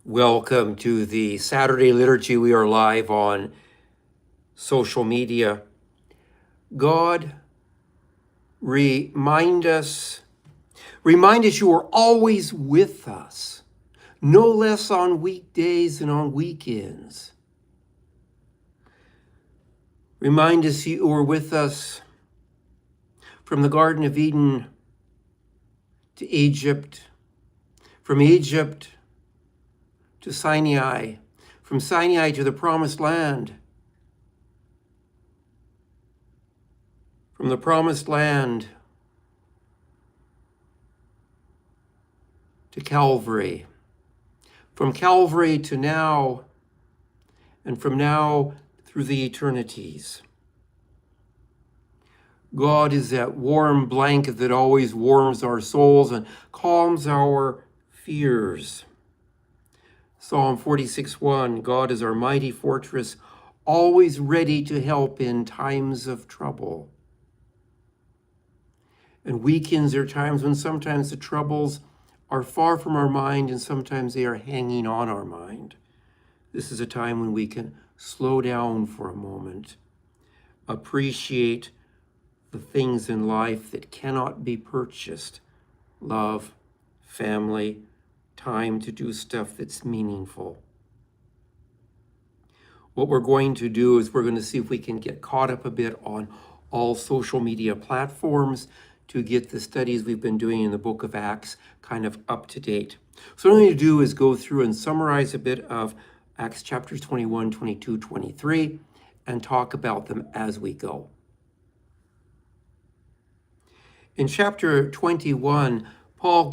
Welcome to the Saturday Liturgy. We are live on social media. God, remind us you are always with us, no less on weekdays than on weekends. Remind us you are with us from the Garden of Eden to Egypt, from Egypt to Sinai, from Sinai to the Promised Land, from the Promised Land to Calvary, from Calvary to now, and from now through the eternities. God is that warm blanket that always warms our souls and calms our fears. Psalm 46:1, God is our mighty fortress, always ready to help in times of trouble. And weekends are times when sometimes the troubles are far from our mind and sometimes they are hanging on our mind. This is a time when we can slow down for a moment, appreciate the things in life that cannot be purchased: love, family, time to do stuff that's meaningful. What we're going to do is we're going to see if we can get caught up a bit on all social media platforms to get the studies we've been doing in the book of Acts kind of up to date. So what I'm going to do is go through and summarize a bit of Acts chapters 21, 22, 23, and talk about them as we go. In chapter 21, Paul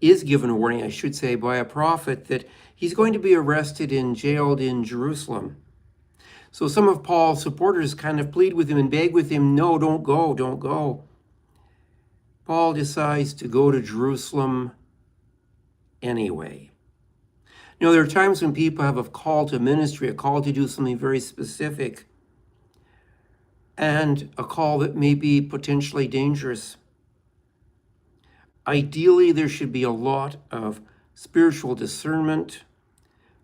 is given a warning, I should say, by a prophet that he's going to be arrested and jailed in Jerusalem. So some of Paul's supporters kind of plead with him and beg with him, no, don't go. Paul decides to go to Jerusalem anyway. Now, there are times when people have a call to ministry, a call to do something very specific, and a call that may be potentially dangerous. Ideally, there should be a lot of spiritual discernment,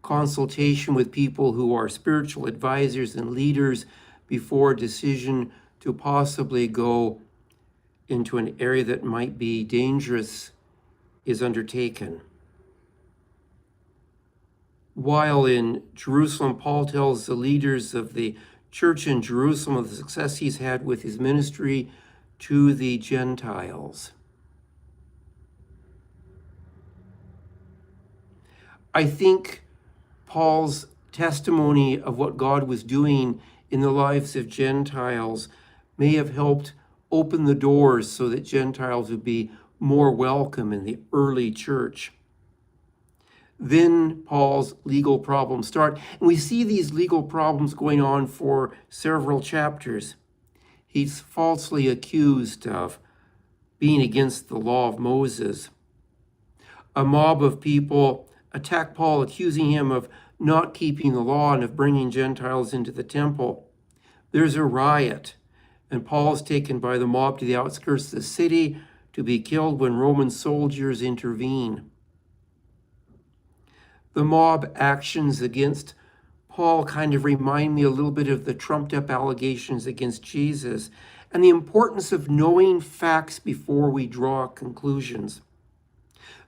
consultation with people who are spiritual advisors and leaders before a decision to possibly go into an area that might be dangerous is undertaken. While in Jerusalem, Paul tells the leaders of the church in Jerusalem of the success he's had with his ministry to the Gentiles. I think Paul's testimony of what God was doing in the lives of Gentiles may have helped open the doors so that Gentiles would be more welcome in the early church. Then Paul's legal problems start, and we see these legal problems going on for several chapters. He's falsely accused of being against the law of Moses. A mob of people attack Paul, accusing him of not keeping the law and of bringing Gentiles into the temple. There's a riot, and Paul is taken by the mob to the outskirts of the city to be killed when Roman soldiers intervene. The mob actions against Paul kind of remind me a little bit of the trumped-up allegations against Jesus and the importance of knowing facts before we draw conclusions.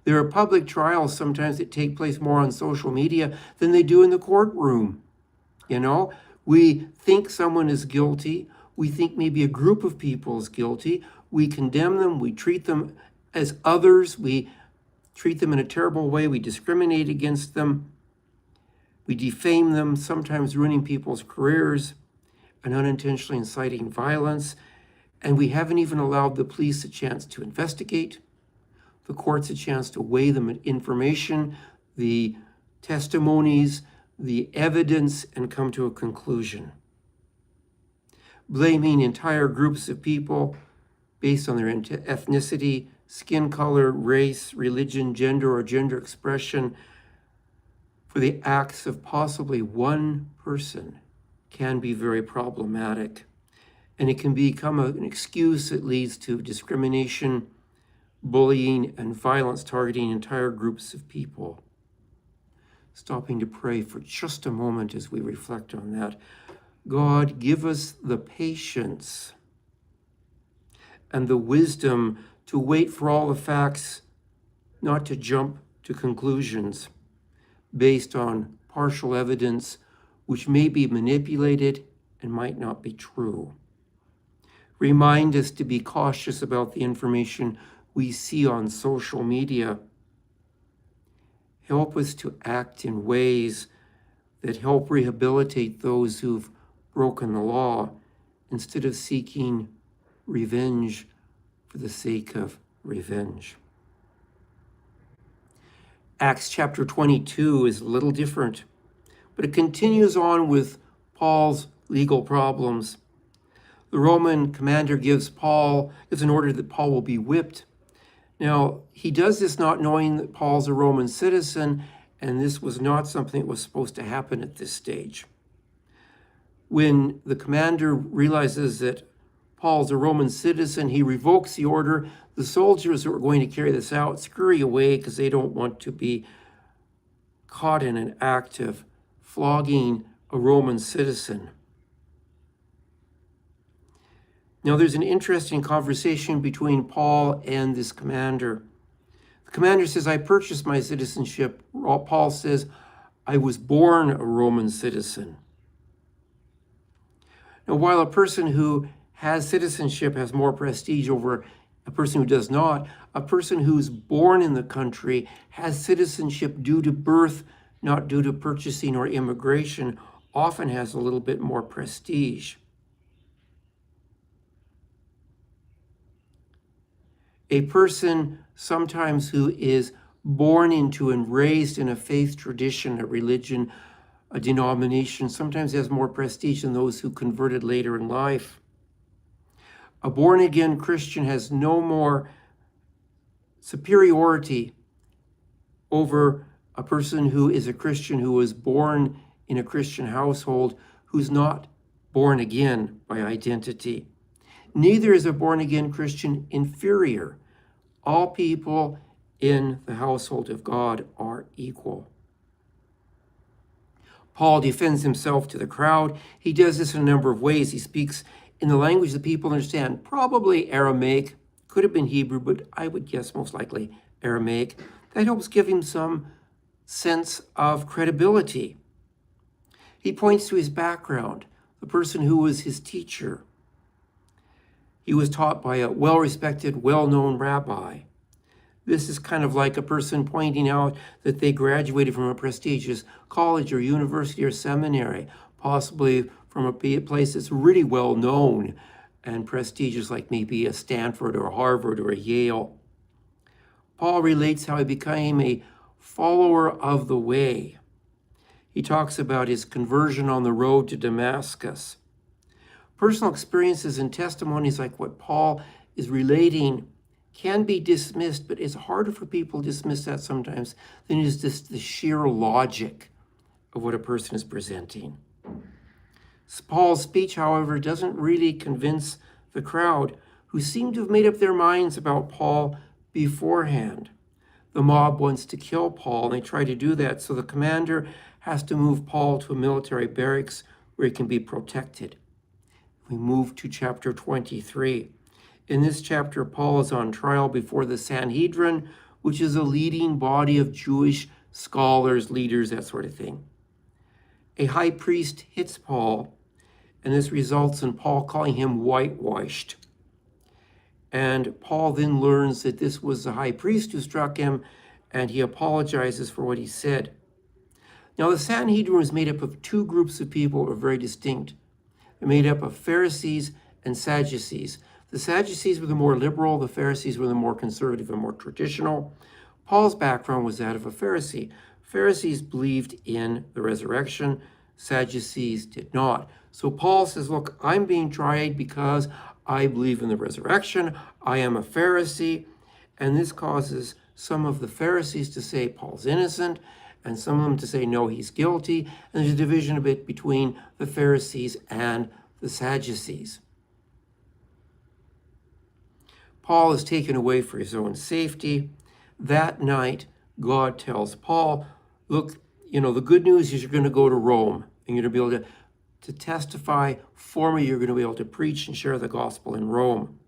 There are public trials sometimes that take place more on social media than they do in the courtroom. We think someone is guilty. We think maybe a group of people is guilty. We condemn them. We treat them as others. We treat them in a terrible way. We discriminate against them. We defame them, sometimes ruining people's careers and unintentionally inciting violence. And we haven't even allowed the police a chance to investigate, the courts a chance to weigh the information, the testimonies, the evidence, and come to a conclusion. Blaming entire groups of people based on their ethnicity, skin color, race, religion, gender, or gender expression for the acts of possibly one person can be very problematic. And it can become an excuse that leads to discrimination, bullying, and violence targeting entire groups of people. stopping to pray for just a moment as we reflect on that. God, give us the patience and the wisdom to wait for all the facts, not to jump to conclusions based on partial evidence which may be manipulated and might not be true. Remind us to be cautious about the information we see on social media. Help us to act in ways that help rehabilitate those who've broken the law instead of seeking revenge for the sake of revenge. Acts chapter 22 is a little different, but it continues on with Paul's legal problems. The Roman commander gives an order that Paul will be whipped. Now, he does this not knowing that Paul's a Roman citizen, and this was not something that was supposed to happen at this stage. When the commander realizes that Paul's a Roman citizen, he revokes the order. The soldiers who are going to carry this out scurry away because they don't want to be caught in an act of flogging a Roman citizen. Now, there's an interesting conversation between Paul and this commander. The commander says, I purchased my citizenship. Paul says, I was born a Roman citizen. Now, while a person who has citizenship has more prestige over a person who does not, a person who's born in the country has citizenship due to birth, not due to purchasing or immigration, often has a little bit more prestige. A person sometimes who is born into and raised in a faith tradition, a religion, a denomination, sometimes has more prestige than those who converted later in life. A born-again Christian has no more superiority over a person who is a Christian who was born in a Christian household who's not born again by identity. Neither is a born-again Christian inferior. All people in the household of God are equal. Paul defends himself to the crowd. He does this in a number of ways. He speaks in the language that people understand, probably Aramaic, could have been Hebrew, but I would guess most likely Aramaic. That helps give him some sense of credibility. He points to his background, the person who was his teacher. He was taught by a well-respected, well-known rabbi. This is kind of like a person pointing out that they graduated from a prestigious college or university or seminary, possibly from a place that's really well known and prestigious, like maybe a Stanford or Harvard or a Yale. Paul relates how he became a follower of the way. He talks about his conversion on the road to Damascus. Personal experiences and testimonies like what Paul is relating can be dismissed, but it's harder for people to dismiss that sometimes than it is just the sheer logic of what a person is presenting. Paul's speech, however, doesn't really convince the crowd, who seem to have made up their minds about Paul beforehand. The mob wants to kill Paul, and they try to do that, so the commander has to move Paul to a military barracks where he can be protected. We move to chapter 23. In this chapter, Paul is on trial before the Sanhedrin, which is a leading body of Jewish scholars, leaders, that sort of thing. A high priest hits Paul, and this results in Paul calling him whitewashed. And Paul then learns that this was the high priest who struck him, and he apologizes for what he said. Now, the Sanhedrin was made up of two groups of people who are very distinct. They're made up of Pharisees and Sadducees. The Sadducees were the more liberal, the Pharisees were the more conservative and more traditional. Paul's background was that of a Pharisee. Pharisees believed in the resurrection, Sadducees did not. So Paul says, look, I'm being tried because I believe in the resurrection, I am a Pharisee, and this causes some of the Pharisees to say Paul's innocent, and some of them to say no, he's guilty, and there's a division a bit between the Pharisees and the Sadducees. Paul is taken away for his own safety. That night, God tells Paul, look, the good news is you're going to go to Rome and you're going to be able to testify for me. You're going to be able to preach and share the gospel in Rome.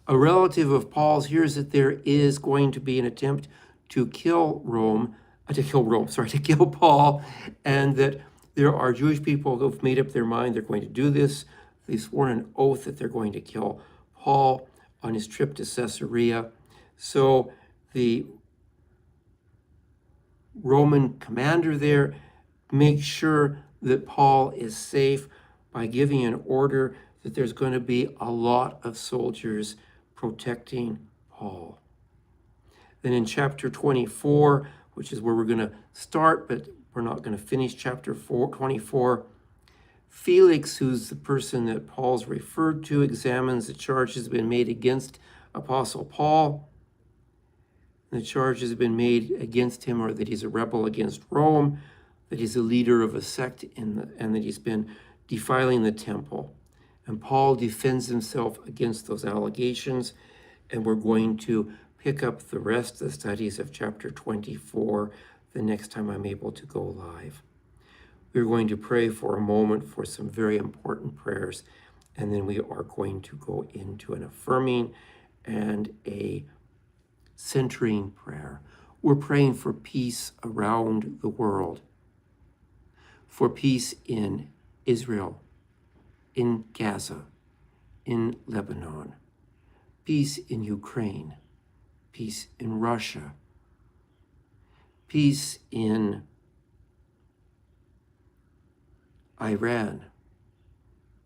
A relative of Paul's hears that there is going to be an attempt to kill Paul, and that there are Jewish people who've made up their mind they're going to do this. They've sworn an oath that they're going to kill Paul on his trip to Caesarea. So the Roman commander there makes sure that Paul is safe by giving an order that there's going to be a lot of soldiers protecting Paul. Then in chapter 24, which is where we're going to start, but we're not going to finish chapter 24, Felix, who's the person that Paul's referred to, examines the charges that have been made against Apostle Paul. The charges have been made against him are that he's a rebel against Rome, that he's a leader of a sect, and that he's been defiling the temple. And Paul defends himself against those allegations, and we're going to pick up the rest of the studies of chapter 24 the next time I'm able to go live. We're going to pray for a moment for some very important prayers, and then we are going to go into an affirming and a centering prayer. We're praying for peace around the world, for peace in Israel, in Gaza, in Lebanon, peace in Ukraine, peace in Russia, peace in Iran,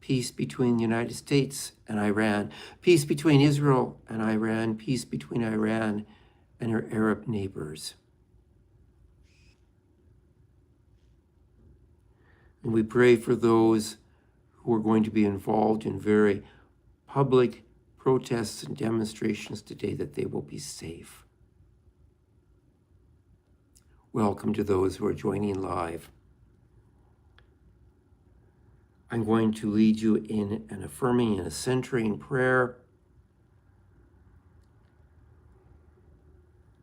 peace between the United States and Iran, peace between Israel and Iran, peace between Iran and her Arab neighbors. And we pray for those who are going to be involved in very public protests and demonstrations today, that they will be safe. Welcome to those who are joining live. I'm going to lead you in an affirming and a centering prayer.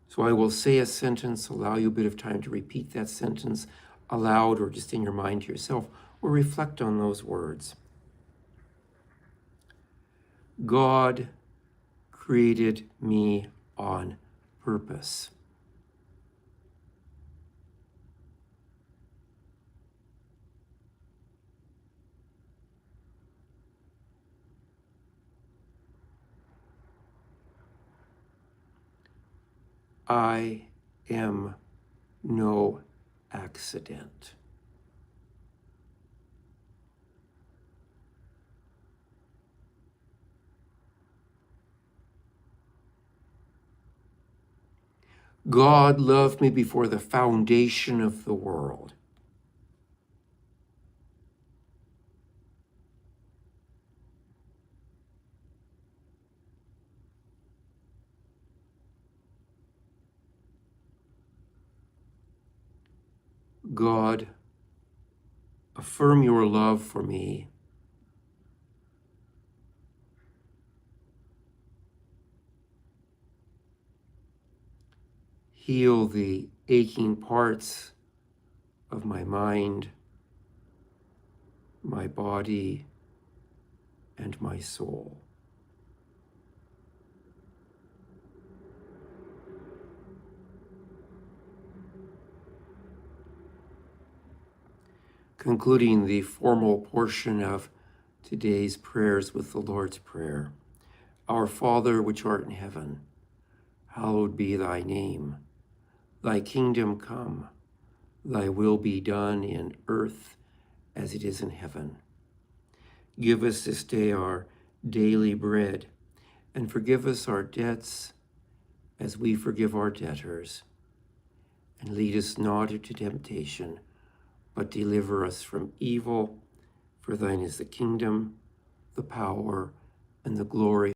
So I will say a sentence, allow you a bit of time to repeat that sentence aloud or just in your mind to yourself, or reflect on those words. God created me on purpose. I am no accident. God loved me before the foundation of the world. God, affirm your love for me. Heal the aching parts of my mind, my body, and my soul. Concluding the formal portion of today's prayers with the Lord's Prayer. Our Father, which art in heaven, hallowed be thy name. Thy kingdom come, thy will be done in earth as it is in heaven. Give us this day our daily bread, and forgive us our debts as we forgive our debtors. And lead us not into temptation, but deliver us from evil. For thine is the kingdom, the power, and the glory